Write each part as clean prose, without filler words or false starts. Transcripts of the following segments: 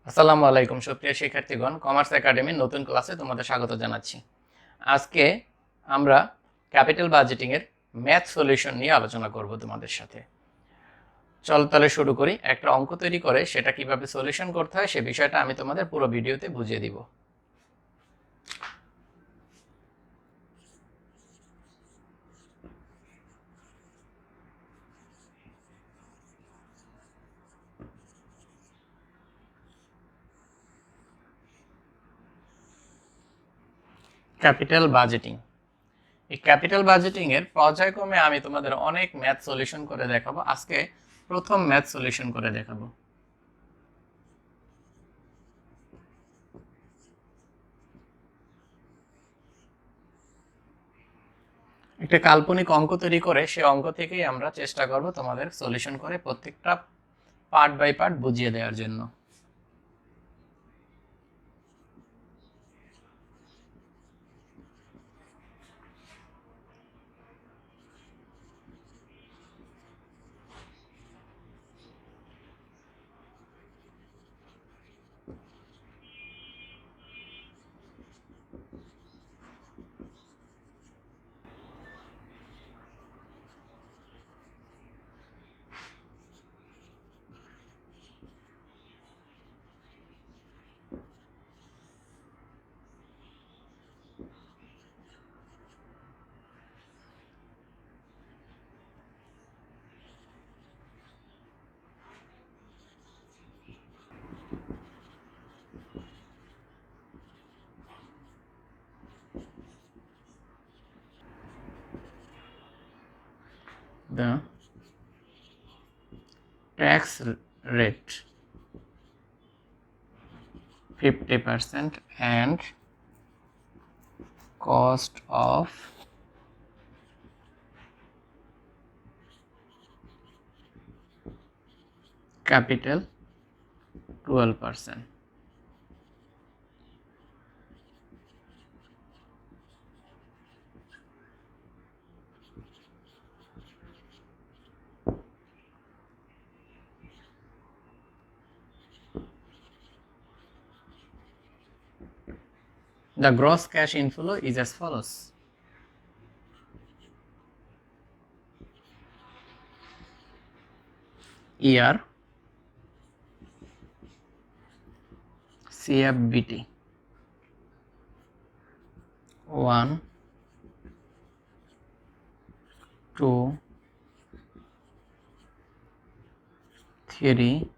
আসসালামু আলাইকুম সুপ্রিয় শিক্ষার্থীগণ, কমার্স একাডেমির নতুন ক্লাসে তোমাদের স্বাগত জানাচ্ছি। আজকে আমরা ক্যাপিটাল বাজেটিং এর ম্যাথ সলিউশন নিয়ে আলোচনা করব তোমাদের সাথে। চল তাহলে শুরু করি। একটা অঙ্ক তৈরি করে সেটা কিভাবে সলিউশন করতে হয় সে বিষয়টা আমি তোমাদের পুরো ভিডিওতে বুঝিয়ে দিব। ক্যাপিটাল বাজেটিং, এই ক্যাপিটাল বাজেটিং এর পর্যায়ক্রমে আমি তোমাদের অনেক ম্যাথ সলিউশন করে দেখাবো। আজকে প্রথম ম্যাথ সলিউশন করে দেখাবো। একটা কাল্পনিক অঙ্ক তৈরি করে সে অঙ্ক থেকেই আমরা চেষ্টা করব তোমাদের সলিউশন করে প্রত্যেকটা পার্ট বাই পার্ট বুঝিয়ে দেওয়ার জন্য। The tax rate 50% and cost of capital 12%. The gross cash inflow is as follows. Year CFBT 1, 2, 3,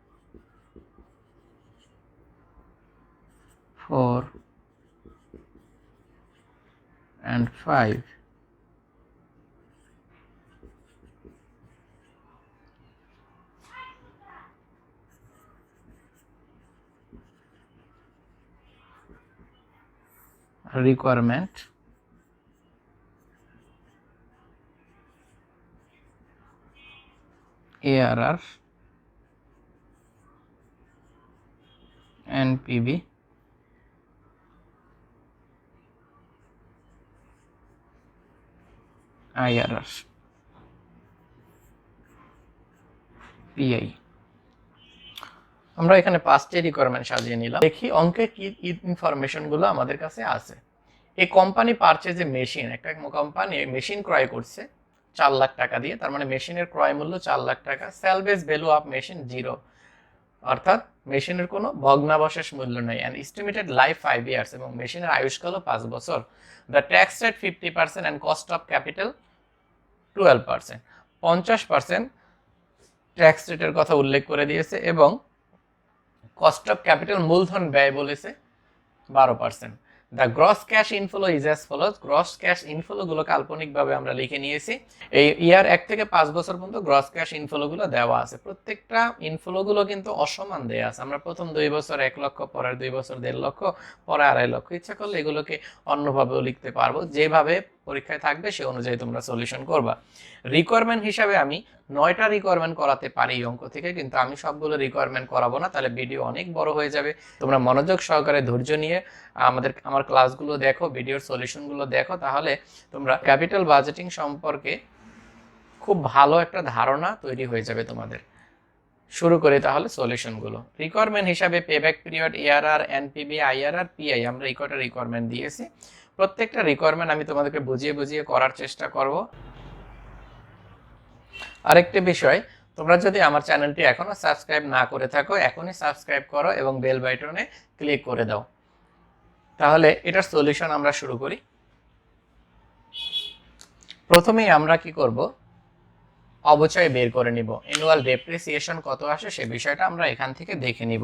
4 and 5. Requirement ARR NPV IRR PI। আমরা এখানে পাঁচটি রিকোয়ারমেন্ট সাজিয়ে নিলাম। দেখি অঙ্কে কি ইনফরমেশন গুলো আমাদের কাছে আছে। এই কোম্পানি পারচেজ এ মেশিন, একটা কোম্পানি মেশিন ক্রয় করছে 4 লাখ টাকা দিয়ে, তার মানে মেশিনের ক্রয় মূল্য 4 লাখ টাকা। সেলভেজ ভ্যালু অফ মেশিন 0, অর্থাৎ মেশিনের কোনো ভগ্নাবশেষ মূল্য নেই। অ্যান্ড এস্টিমেটেড লাইফ 5 ইয়ার্স, এবং মেশিনের আয়ুষ্কালও 5 বছর। The tax rate 50% and cost of capital 12%। 50% tax রেটের কথা উল্লেখ করে দিয়েছে এবং কস্ট অফ ক্যাপিটাল মূলধন ব্যয় বলেছে 12%। The gross cash inflow is as follows. Gross cash inflow গুলো কাল্পনিকভাবে আমরা লিখে নিয়েছি। এই ইয়ার 1 থেকে 5 বছর পর্যন্ত গ্রস ক্যাশ ইনফ্লো গুলো দেওয়া আছে। প্রত্যেকটা ইনফ্লো গুলো কিন্তু অসমান দেওয়া আছে। আমরা প্রথম 2 বছর 1 লক্ষ, পরের 2 বছর 1.5 লক্ষ, পরে 2.5 লক্ষ। ইচ্ছা করলে এগুলোকে অন্যভাবেও লিখতে পারবো, যেভাবে পরীক্ষায় থাকবে সে অনুযায়ী তোমরা সলিউশন করবা। রিকোয়ারমেন্ট হিসাবে আমি 9টা রিকোয়ারমেন্ট করাতে পারি এই অঙ্ক থেকে, কিন্তু আমি সবগুলো রিকোয়ারমেন্ট করাবো না, তাহলে ভিডিও অনেক বড় হয়ে যাবে। তোমরা মনোযোগ সহকারে ধৈর্য নিয়ে আমার ক্লাসগুলো দেখো, ভিডিওর সলিউশনগুলো দেখো, তাহলে তোমরা ক্যাপিটাল বাজেটিং সম্পর্কে খুব ভালো একটা ধারণা তৈরি হয়ে যাবে তোমাদের। শুরু করি তাহলে সলিউশনগুলো। রিকোয়ারমেন্ট হিসাবে payback period, ARR, এনপিবি, IRR, PI আমরা এই কটা রিকোয়ারমেন্ট দিয়েছি। প্রত্যেকটা রিকোয়ারমেন্ট আমি তোমাদেরকে বুঝিয়ে বুঝিয়ে করার চেষ্টা করব। আরেকটি বিষয়, তোমরা যদি আমার চ্যানেলটি এখনো সাবস্ক্রাইব না করে থাকো এখনই সাবস্ক্রাইব করো এবং বেল বাটনে ক্লিক করে দাও। তাহলে এটার সলিউশন আমরা শুরু করি। প্রথমেই আমরা কি করব, অবচয় বের করে নিব। অ্যানুয়াল ডেপ্রিসিয়েশন কত আসে সে বিষয়টা আমরা এখান থেকে দেখে নিব।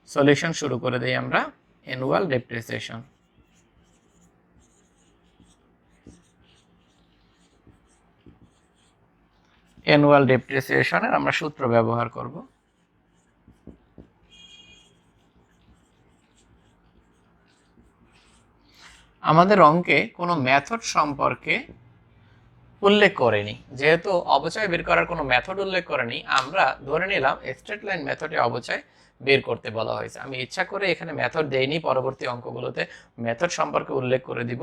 সলিউশন শুরু করে দেই আমরা। অ্যানুয়াল ডেপ্রিসিয়েশন, অ্যানুয়াল ডেপ্রিসিয়েশনের আমরা সূত্র ব্যবহার করব। আমাদের অঙ্কে কোনো মেথড সম্পর্কে উল্লেখ করেনি, যেহেতু অবচয় বের করার কোনো মেথড উল্লেখ করেনি, আমরা ধরে নিলাম স্ট্রেট লাইন মেথডে অবচয় বের করতে বলা হয়েছে। আমি ইচ্ছা করে এখানে মেথড দেইনি, পরবর্তী অঙ্কগুলোতে মেথড সম্পর্কে উল্লেখ করে দিব।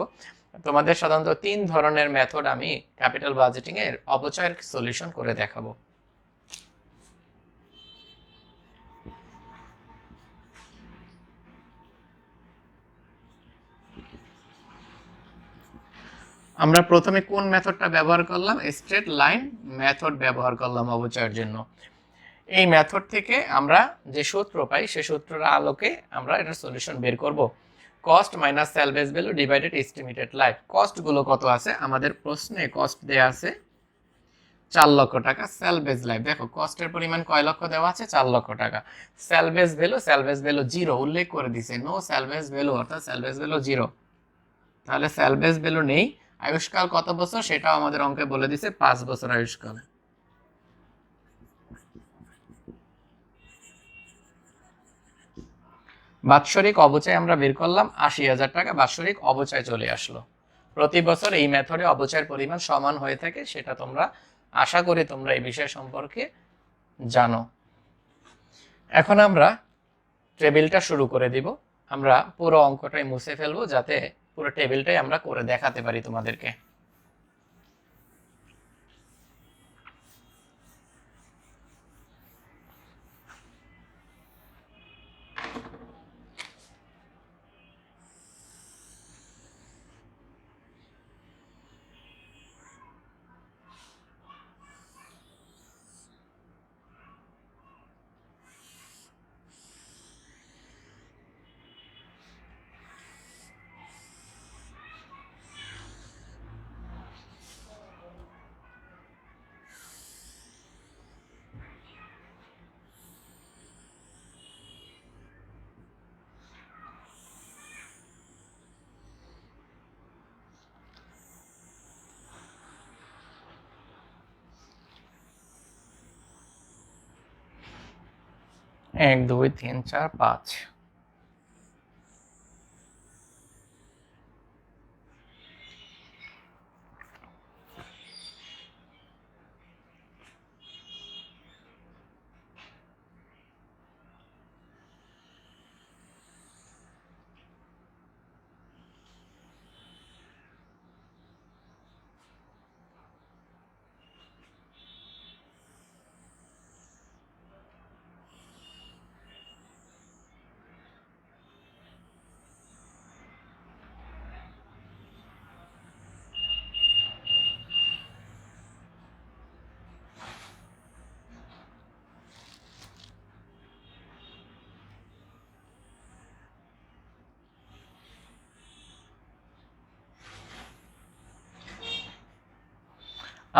তোমাদের সাধারণত 3 ধরনের মেথড আমি ক্যাপিটাল বাজেটিং এর অবচয়ের সলিউশন করে দেখাবো। আমরা প্রথমে কোন মেথডটা ব্যবহার করলাম? স্ট্রেট লাইন মেথড ব্যবহার করলাম অবচয়ের জন্য। এই মেথড থেকে আমরা যে সূত্র পাই সেই সূত্রের আলোকে আমরা এটার সলিউশন বের করব। Cost minus salvage value divided estimated life. কস্টগুলো কত আছে আমাদের প্রশ্নে? কস্ট দেয়া আছে 4 লক্ষ টাকা। সেলভেজ লাইফ, দেখো কস্টের পরিমাণ কয় লক্ষ দেওয়া আছে? 4 লক্ষ টাকা। সেলভেজ ভ্যালু 0 উল্লেখ করে দিছে, নো সেলভেজ ভ্যালু, অর্থাৎ সেলভেজ ভ্যালু 0। তাহলে সেলভেজ ভ্যালু নেই। আয়ুষ্কাল কত বছর সেটাও আমাদের অঙ্কে বলে দিছে, 5 বছর আয়ুষ্কাল। বাৎসরিক অবচয় আমরা বের করলাম 80,000 টাকা, বাৎসরিক অবচয় চলে আসলো। প্রতি বছর এই মেথডে অবচয়ের পরিমাণ সমান হয়ে থাকে, সেটা তোমরা আশা করি তোমরা এই বিষয় সম্পর্কে জানো। এখন আমরা টেবিলটা শুরু করে দিব। আমরা পুরো অঙ্কটাই মুছে ফেলবো যাতে পুরো টেবিলটাই আমরা করে দেখাতে পারি তোমাদেরকে। এক, দুই, তিন, চার, পাঁচ।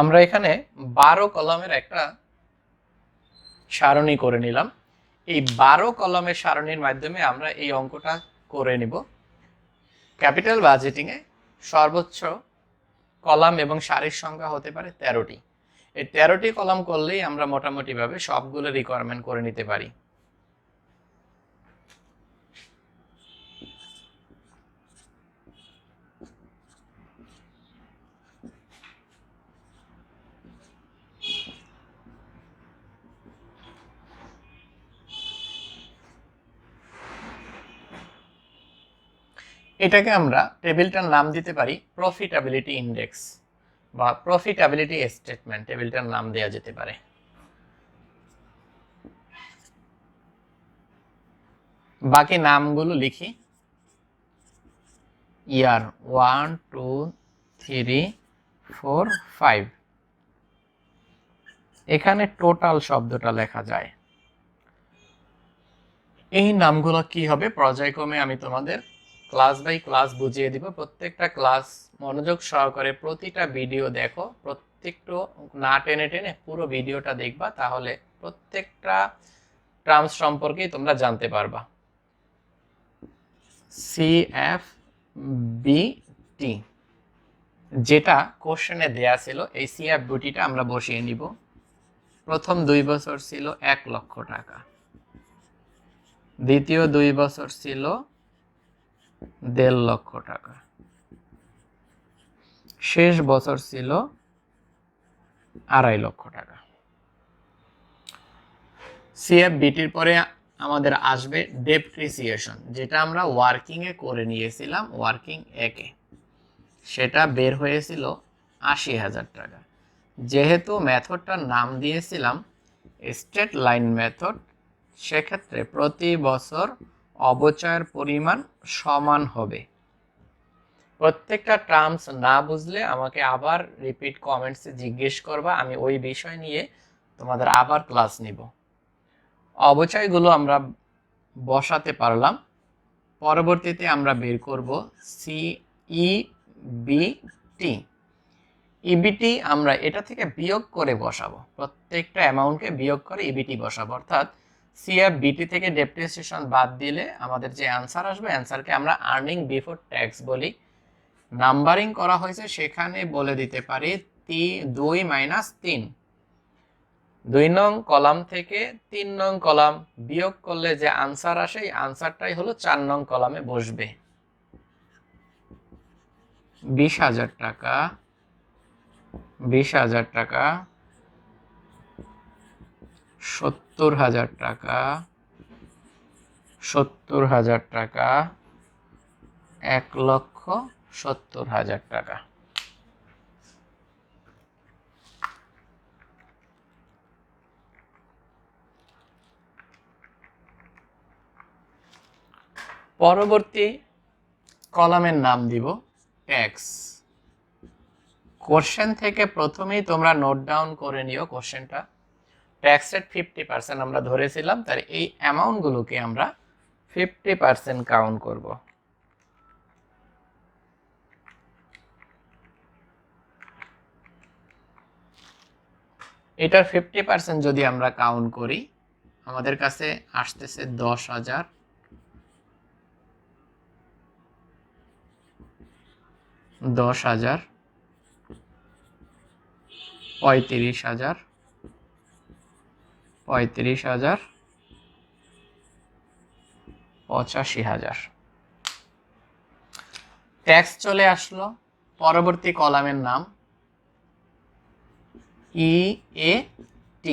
আমরা এখানে 12 কলামের একটা সারণী করে নিলাম। এই 12 কলামের সারণীর মাধ্যমে আমরা এই অঙ্কটা করে নিব। ক্যাপিটাল বাজেটিং এ সর্বোচ্চ কলাম এবং সারির সংখ্যা হতে পারে 13টি। এই 13টি কলাম করলেই আমরা মোটামুটি ভাবে সবগুলো রিকোয়ারমেন্ট করে নিতে পারি। এটাকে আমরা টেবিলটার নাম দিতে পারি প্রফিটেবিলিটি ইন্ডেক্স বা প্রফিটেবিলিটি স্টেটমেন্ট, টেবিলটার নাম দেওয়া যেতে পারে। বাকি নামগুলো লিখি। ইয়ার 1 2 3 4 5, এখানে টোটাল শব্দটা লেখা যায়। এই নামগুলো কি হবে পর্যায়ক্রমে আমি তোমাদের ক্লাস বাই ক্লাস বুঝিয়ে দিব। প্রত্যেকটা ক্লাস মনোযোগ সহকারে প্রতিটা ভিডিও দেখো, প্রত্যেকটা না টেনে টেনে পুরো ভিডিওটা দেখবা, তাহলে প্রত্যেকটা টার্মস সম্পর্কে তোমরা জানতে পারবা। CFBT যেটা কোশ্চেনে দেয়া ছিল, এই CFBTটা আমরা বসিয়ে নিব। প্রথম 2 বছর ছিল 1 লক্ষ টাকা, দ্বিতীয় 2 বছর ছিল 1.5 লক্ষ টাকা, শেষ বছর ছিল 2.5 লক্ষ টাকা। CFBTর পরে আমাদের আসবে ডেপ্রিসিয়েশন, যেটা আমরা ওয়ার্কিং এ করে নিয়েছিলাম, ওয়ার্কিং একে, সেটা বের হয়েছিল 80,000 টাকা। যেহেতু মেথডটার নাম দিয়েছিলাম স্ট্রেট লাইন মেথড, সেক্ষেত্রে প্রতি বছর অবচয়ের পরিমাণ সমান হবে। প্রত্যেকটা টার্মস না বুঝলে আমাকে আবার রিপিট কমেন্টসে জিজ্ঞেস করবা, আমি ওই বিষয় নিয়ে তোমাদের আবার ক্লাস নিব। অবচয়গুলো আমরা বসাতে পারলাম। পরবর্তীতে আমরা বের করব CEBT। ইবিটি আমরা এটা থেকে বিয়োগ করে বসাবো, প্রত্যেকটা অ্যামাউন্টকে বিয়োগ করে ইবিটি বসাবো। অর্থাৎ CFBT থেকে ডেপ্রিসিয়েশন বাদ দিলে আমাদের যে অ্যান্সার আসবে, অ্যান্সারকে আমরা আর্নিং বিফোর ট্যাক্স বলি। নাম্বারিং করা হয়েছে, সেখানে বলে দিতে পারি 2 - 3। 2 নং কলাম থেকে 3 নং কলাম বিয়োগ করলে যে আনসার আসে, এই আনসারটাই হলো 4 নং কলামে বসবে। 20,000 টাকা, 20,000 টাকা, 70,000 টাকা, 70,000 টাকা, 1,70,000 টাকা। পরবর্তী কলামের নাম দিব ট্যাক্স। কোশ্চেন থেকে প্রথমেই তোমরা নোট ডাউন করে নিও কোশ্চেনটা। ট্যাক্স রেট 50% আমরা ধরেছিলাম, তার এই অ্যামাউন্টগুলোকে আমরা 50% কাউন্ট করব। এটার 50% যদি আমরা কাউন্ট করি, আমাদের কাছে আসতেছে 10,000, 10,000, 35,000, 35,000, 85,000। ট্যাক্স চলে আসলো। পরবর্তী কলামের নাম EAT।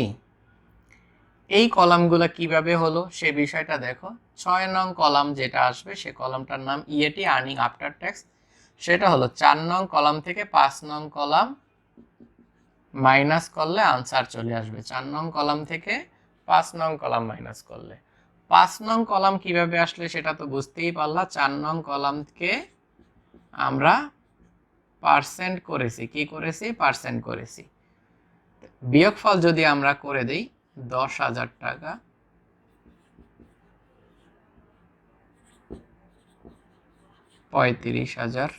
এই কলামগুলো কিভাবে হলো সে বিষয়টা দেখো। 6 নং কলাম যেটা আসবে, সে কলামটার নাম EAT, আর্নিং আফটার ট্যাক্স। সেটা হলো 4 নং কলাম থেকে 5 নং কলাম মাইনাস করলে আনসার চলে আসবে। 4 নং কলাম থেকে 5 নং কলাম মাইনাস করলে 5 নং কলাম কিভাবে আসলে সেটা তো বুঝতেই পারলা। 4 নং কলামকে আমরা পার্সেন্ট করেছি, কি করেছি? পার্সেন্ট করেছি। বিয়োগফল যদি আমরা করে দেই 10,000 টাকা, 35,000,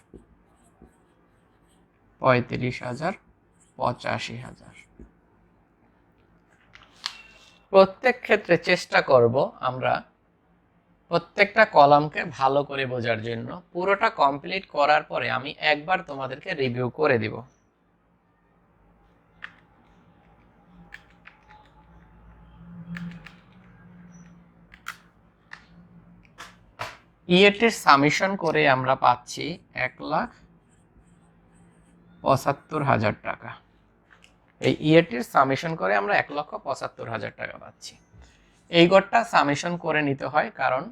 35,000, 85,000। প্রত্যেক ক্ষেত্রে চেষ্টা করব আমরা প্রত্যেকটা কলামকে ভালো করে বোঝার জন্য। পুরোটা কমপ্লিট করার পরে আমি একবার তোমাদেরকে রিভিউ করে দিব। ইএটির সামেশন করে আমরা পাচ্ছি 1,75,000 টাকা। এই ইএটির সামেশন করে আমরা 1,75,000 টাকা পাচ্ছি। এই ঘরটা সামেশন করে নিতে হয়, কারণ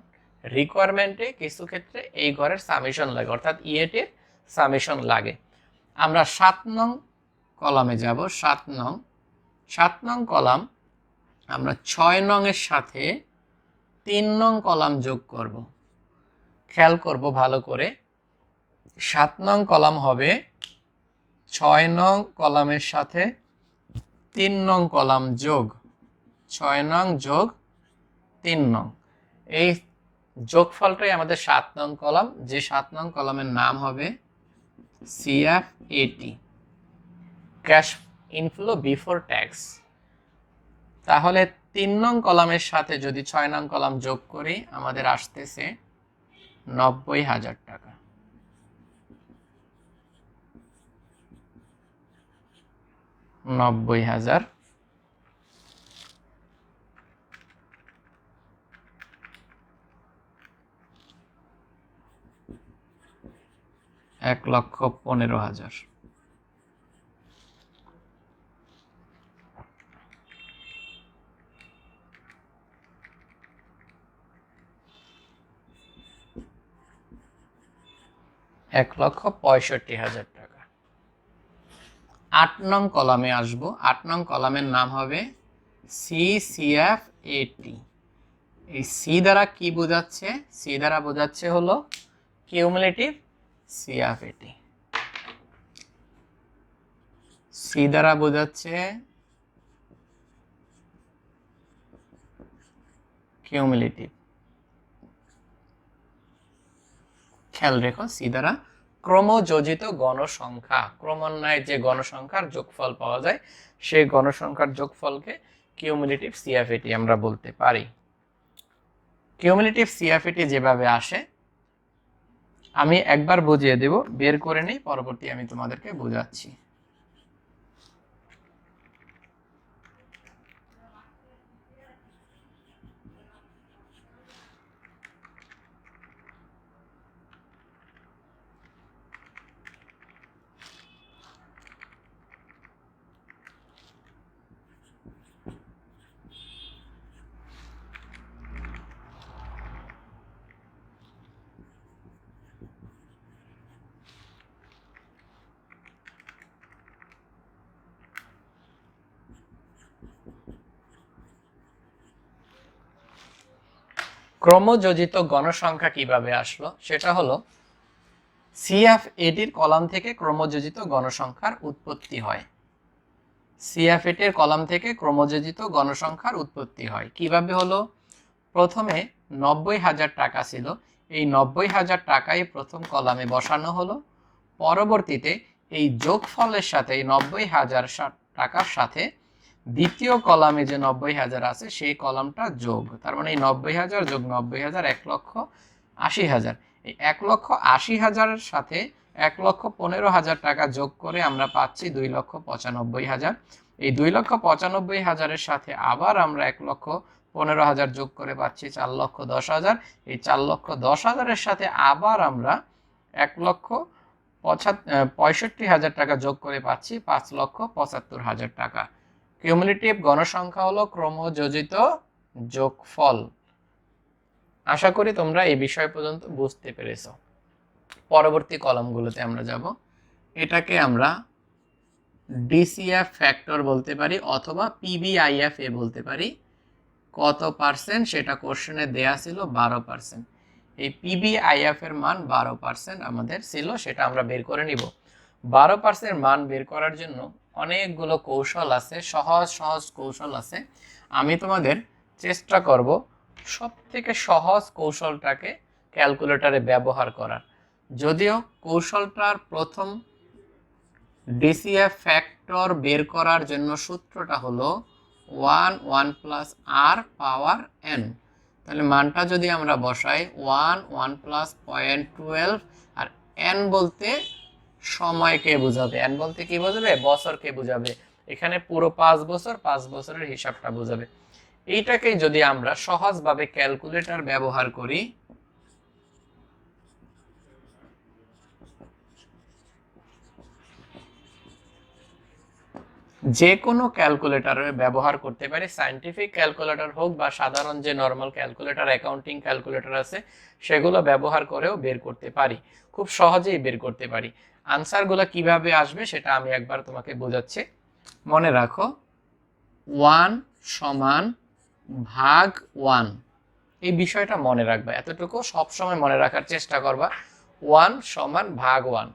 রিকোয়ারমেন্টে কিছু ক্ষেত্রে এই ঘরের সামেশন লাগে, অর্থাৎ ইএটির সামেশন লাগে। আমরা 7 নং কলামে যাব। 7 নং কলাম আমরা 6 নং এর সাথে 3 নং কলাম যোগ করব। খেয়াল করব ভালো করে, 7 নং কলাম হবে 6 নং কলামের সাথে 3 নং কলাম যোগ 6 নং যোগ 3 নং। এই যোগফলটাই আমাদের 7 নং কলাম, যে 7 নং কলামের নাম হবে CFAT, cash inflow before tax. তাহলে 3 নং কলামের সাথে যদি 6 নং কলাম যোগ করি আমাদের আসতেছে 90,000 টাকা। 90,000। এক লক্ষ 15,000। এক লক্ষ 65,000 টাকা। 8 নং কলামে আসবো। 8 নং কলামের নাম হবে CCFAT। এই সি দ্বারা কি বোঝাচ্ছে? সি দ্বারা বোঝাচ্ছে হলো কিউমুলেটিভ CFAT। সি দ্বারা বোঝাচ্ছে কিউমুলেটিভ। খেয়াল রেখো, সি দ্বারা ক্রমযোজিত গণসংখ্যা, ক্রমান্বয়ে যে গণসংখ্যার যোগফল পাওয়া যায় সেই গণসংখ্যার যোগফলকে কিউমুলেটিভ CFAT আমরা বলতে পারি। কিউমুলেটিভ CFAT যেভাবে আসে আমি একবার বুঝিয়ে দেব, বের করে নেই, পরবর্তী আমি তোমাদেরকে বোঝাচ্ছি। ক্রমযোজিত গণসংখ্যা কিভাবে আসলো সেটা হলো CFAT কলাম থেকে ক্রমযোজিত গণসংখ্যার উৎপত্তি হয়। CFAT কলাম থেকে ক্রমযোজিত গণসংখ্যার উৎপত্তি হয় কিভাবে হলো? প্রথমে 90,000 টাকা ছিল, এই 90,000 টাকাই প্রথম কলামে বসানো হলো। পরবর্তীতে এই যোগফলের সাথে এই 90,000 টাকার সাথে দ্বিতীয় কলামে যে 90,000 আছে সেই কলামটা যোগ, তার মানে এই 90,000 যোগ 90,000 1,80,000। এই 1,80,000-এর সাথে 1,15,000 টাকা যোগ করে আমরা পাচ্ছি 2,95,000। এই 2,95,000-এর সাথে আবার আমরা 1,15,000 যোগ করে পাচ্ছি 4,10,000। এই 4,10,000-এর সাথে আবার আমরা 1,65,000 টাকা যোগ করে পাচ্ছি 5,75,000 টাকা। কিউমুলেটিভ গণসংখ্যা হলো ক্রমযোজিত যোগফল। আশা করি তোমরা এই বিষয় পর্যন্ত বুঝতে পেরেছো। পরবর্তী কলামগুলোতে আমরা যাব। এটাকে আমরা DCF ফ্যাক্টর বলতে পারি অথবা PBIFA বলতে পারি। কত পার্সেন্ট সেটা কোশ্চেনে দেয়া ছিল 12%। এই PBIF এর মান 12% আমাদের ছিল, সেটা আমরা বের করে নিব। 12% মান বের করার জন্য অনেকগুলো কৌশল আছে, সহজ সহজ কৌশল আছে। আমি তোমাদের চেষ্টা করব সবথেকে সহজ কৌশলটাকে ক্যালকুলেটরে ব্যবহার করার। যদিও কৌশলটার প্রথম DCF ফ্যাক্টর বের করার জন্য সূত্রটা হলো 1 প্লাস r পাওয়ার n। তাহলে মানটা যদি আমরা বসাই 1 প্লাস 0.12, আর n বলতে সময়কে বোঝাবে, n বলতে কি বোঝাবে? বছরকে বোঝাবে। এখানে পুরো 5 বছর, 5 বছরের হিসাবটা বোঝাবে। এইটাকেই যদি আমরা সহজভাবে ক্যালকুলেটর ব্যবহার করি, যে কোনো ক্যালকুলেটরে ব্যবহার করতে পারি, সায়েন্টিফিক ক্যালকুলেটর হোক বা সাধারণ যে নর্মাল ক্যালকুলেটর, অ্যাকাউন্টিং ক্যালকুলেটর আছে সেগুলো ব্যবহার করেও বের করতে পারি, খুব সহজেই বের করতে পারি। আনসারগুলো কিভাবে আসবে সেটা আমি একবার তোমাকে বোঝাচ্ছি। মনে রাখো 1 সমান ভাগ 1, এই বিষয়টা মনে রাখবা, এতটুকু সবসময় মনে রাখার চেষ্টা করবা। 1 সমান ভাগ 1।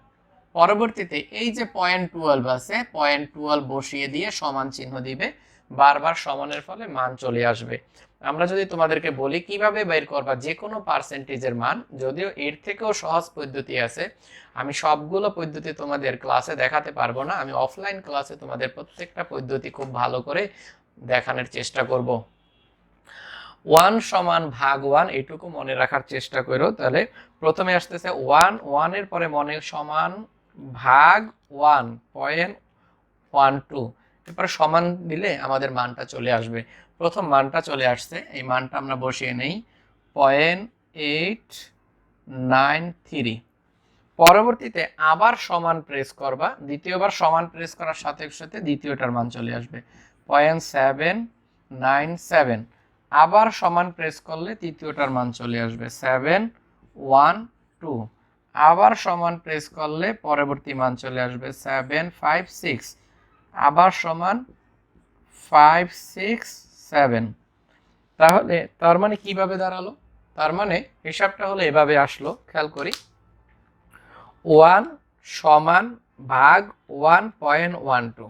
পরবর্তীতে এই যে 0.12 আছে, 0.12 বসিয়ে দিয়ে সমান চিহ্ন দিবে, বারবার সমানের ফলে মান চলে আসবে। আমরা যদি তোমাদেরকে বলি কিভাবে বের করবা যে কোনো পার্সেন্টেজের মান, যদিও এর থেকেও সহজ পদ্ধতি আছে, আমি সবগুলো পদ্ধতি তোমাদের ক্লাসে দেখাতে পারবো না, আমি অফলাইন ক্লাসে তোমাদের প্রত্যেকটা পদ্ধতি খুব ভালো করে দেখানোর চেষ্টা করব। 1 সমান ভাগ 1, এটুকু মনে রাখার চেষ্টা করো। তাহলে প্রথমে আসতেছে 1 এর পরে মনে সমান ভাগ 1.12, এরপর সমান দিলে আমাদের মানটা চলে আসবে। প্রথম মানটা চলে আসছে, এই মানটা আমরা বসিয়ে নেই 0.893। পরবর্তীতে আবার সমান প্রেস করবা, দ্বিতীয়বার সমান প্রেস করার সাথে সাথে দ্বিতীয়টার মান চলে আসবে 0.797। আবার সমান প্রেস করলে তৃতীয়টার মান চলে আসবে 712। আবার সমান প্রেস করলে পরবর্তী মান চলে আসবে 756। আবার সমান 567। তাহলে তার মানে কিভাবে দাঁড়ালো? তার মানে হিসাবটা হলো এভাবে আসলো, খেয়াল করি। 1 সমান ভাগ 1.12,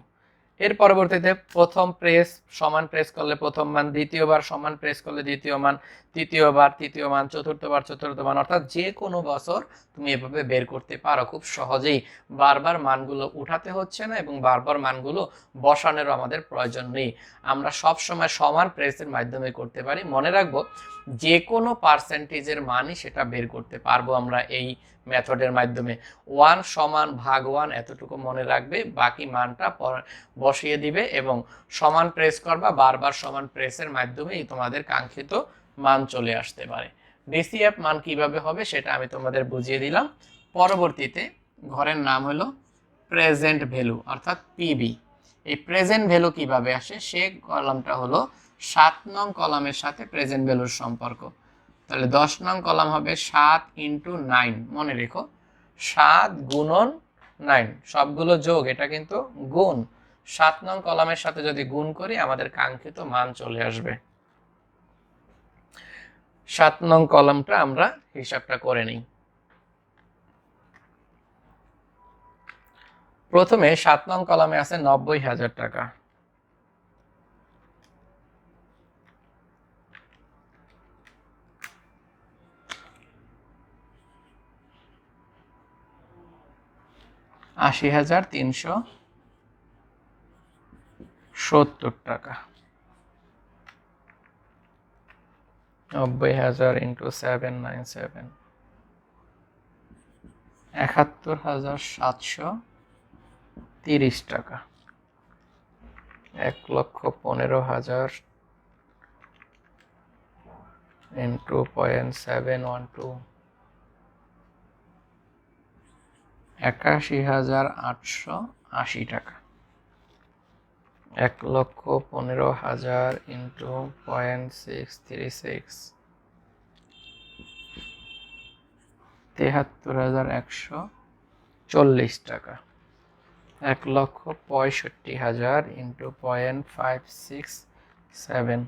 এর পরবর্তীতে প্রথম প্রেস সমান প্রেস করলে প্রথম মান, দ্বিতীয়বার সমান প্রেস করলে দ্বিতীয় মান, তৃতীয়বার তৃতীয় মান, চতুর্থবার চতুর্থ মান। অর্থাৎ যে কোনো বছর তুমি এভাবে বের করতে পারো খুব সহজেই, বারবার মানগুলো উঠাতে হচ্ছে না এবং বারবার মানগুলো বসানোরও আমাদের প্রয়োজন নেই। আমরা সব সময় সমান প্রেসের মাধ্যমে করতে পারি। মনে রাখবো যে কোনো পার্সেন্টেজের মানই সেটা বের করতে পারবো আমরা এই মেথডের মাধ্যমে। 1 সমান ভাগ 1 এতটুকু মনে রাখবে, বাকি মানটা বসিয়ে দিবে এবং সমান প্রেস করবা, বারবার সমান প্রেসের মাধ্যমেই তোমাদের কাঙ্ক্ষিত মান চলে আসতে পারে। ডিসিএফ মান কিভাবে হবে সেটা আমি তোমাদের বুঝিয়ে দিলাম। পরবর্তীতে ঘরের নাম হলো প্রেজেন্ট ভ্যালু অর্থাৎ পিবি। এই প্রেজেন্ট ভ্যালু কিভাবে আসে, সে কলামটা হলো 7 নং কলামের সাথে প্রেজেন্ট ভ্যালুর সম্পর্ক। তাহলে 10 নং কলাম হবে 7 × 9, মনে রেখো 7 গুণন 9, সবগুলো যোগ, এটা কিন্তু গুণ। 7 নং কলামের সাথে যদি গুণ করি আমাদের কাঙ্ক্ষিত মান চলে আসবে। 7 নং কলামটা আমরা হিসাবটা করে নিই। প্রথমে 7 নং কলামে আছে 90,000 টাকা। $80,370 টাকা। 90,000 × 797, 71,730 টাকা। 1,15,000 × 0.712, 81,880 টাকা। 1,15,000 × 0.636, 73,140 টাকা। 1,65,000 × 0.567,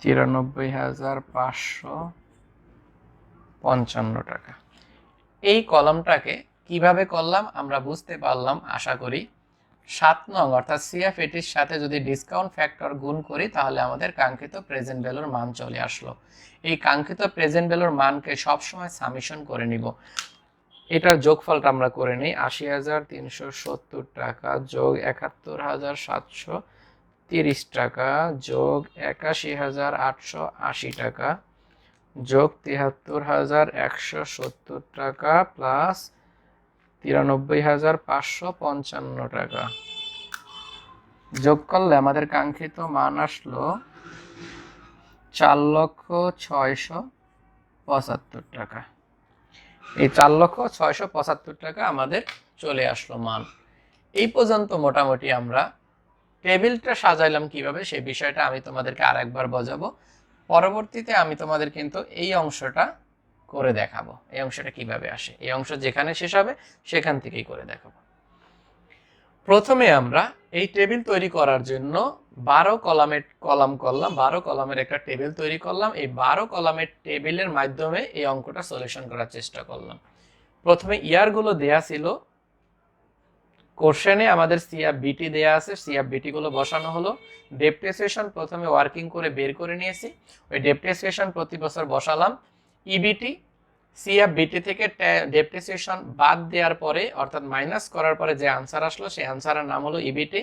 93,555 টাকা। এই কলামটাকে কিভাবে করলাম আমরা বুঝতে পারলাম আশা করি। 7 নং অর্থাৎ সিএফ এটির সাথে যদি ডিসকাউন্ট ফ্যাক্টর গুণ করি তাহলে আমাদের কাঙ্ক্ষিত প্রেজেন্ট ভ্যালুর মান চলে আসলো। এই কাঙ্ক্ষিত প্রেজেন্ট ভ্যালুর মানকে সবসময় সামেশন করে নিব। এটার যোগফলটা আমরা করে নিই। 80,370 টাকা যোগ 71,730 টাকা যোগ 81,880 টাকা যোগ 73,170 টাকা প্লাস 93,555 টাকা যোগ করলে আমাদের কাঙ্ক্ষিত মান আসলো 4,675,000 টাকা। এই 4,675,000 টাকা আমাদের চলে আসলো মান। এই পর্যন্ত মোটামুটি আমরা টেবিলটা সাজাইলাম কিভাবে সেই বিষয়টা আমি তোমাদেরকে আরেকবার বোঝাবো। পরবর্তীতে আমি তোমাদের কিন্তু এই অংশটা করে দেখাবো, এই অংশটা কিভাবে আসে, এই অংশ যেখানে শেষ হবে সেখান থেকেই করে দেখাবো। প্রথমে আমরা এই টেবিল তৈরি করার জন্য 12 কলামের কলাম করলাম, 12 কলামের একটা টেবিল তৈরি করলাম। এই 12 কলামের টেবিলের মাধ্যমে এই অঙ্কটা সলিউশন করার চেষ্টা করলাম। প্রথমে ইয়ারগুলো দেয়া ছিল, কোশ্চেনে আমাদের সিএফ বিটি দেয়া আছে, সিএফ বিটি গুলো বসানো হলো। ডেপ্রিসিয়েশন প্রথমে ওয়ার্কিং করে বের করে নিয়েছি, ওই ডেপ্রিসিয়েশন প্রতি বছর বসালাম। ইবিটি সিএফ বিটি থেকে ডেপ্রিসিয়েশন বাদ দেওয়ার পরে অর্থাৎ মাইনাস করার পরে যে আনসার আসলো সেই আনসারের নাম হলো ইবিটি।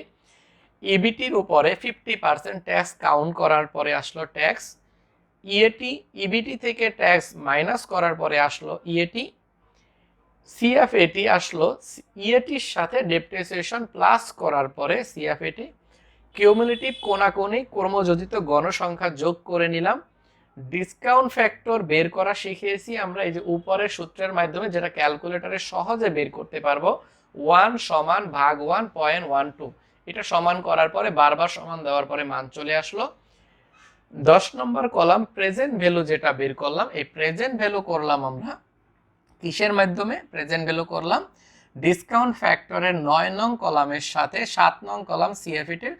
ইবিটির উপরে 50% ট্যাক্স কাউন্ট করার পরে আসলো ট্যাক্স। ইএটি ইবিটি থেকে ট্যাক্স মাইনাস করার পরে আসলো ইএটি। সিএফএটি আসলো ইএটির সাথে ডেপ্রিসিয়েশন প্লাস করার পরে সিএফএটি। কিউমুলেটিভ কোনাকুনি ক্রমযোজিত গণসংখ্যা যোগ করে নিলাম। ডিসকাউন্ট ফ্যাক্টর বের করা শিখিয়েছি আমরা এই যে উপরের সূত্রের মাধ্যমে, যেটা ক্যালকুলেটরে সহজে বের করতে পারবো। 1 সমান ভাগ 1.12, এটা সমান করার পরে বারবার সমান দেওয়ার পরে মান চলে আসলো। 10 নম্বর কলাম প্রেজেন্ট ভ্যালু যেটা বের করলাম, এই প্রেজেন্ট ভ্যালু করলাম আমরা কিসের মাধ্যমে? প্রেজেন্ট ভ্যালু করলাম ডিসকাউন্ট ফ্যাক্টরের 9 নং কলামের সাথে 7 নং কলাম সিএফইটির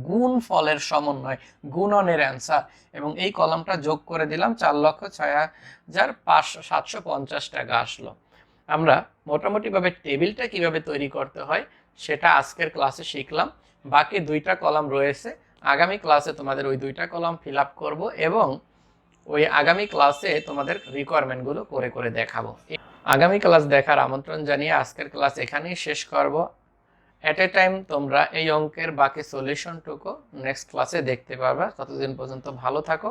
গুণ ফলের সমন্বয়, গুণনের অ্যান্সার, এবং এই কলামটা যোগ করে দিলাম 4,06,750 টাকা আসলো। আমরা মোটামুটিভাবে টেবিলটা কিভাবে তৈরি করতে হয় সেটা আজকের ক্লাসে শিখলাম। বাকি 2টা কলাম রয়েছে, আগামী ক্লাসে তোমাদের ওই 2টা কলাম ফিল আপ করবো এবং ওই আগামী ক্লাসে তোমাদের রিকোয়ারমেন্টগুলো করে করে দেখাবো। আগামী ক্লাস দেখার আমন্ত্রণ জানিয়ে আজকের ক্লাস এখানেই শেষ করব। এট এ টাইম তোমরা এই অঙ্কের বাকি সলিউশনটুকু নেক্সট ক্লাসে দেখতে পারবে। ততদিন পর্যন্ত ভালো থাকো।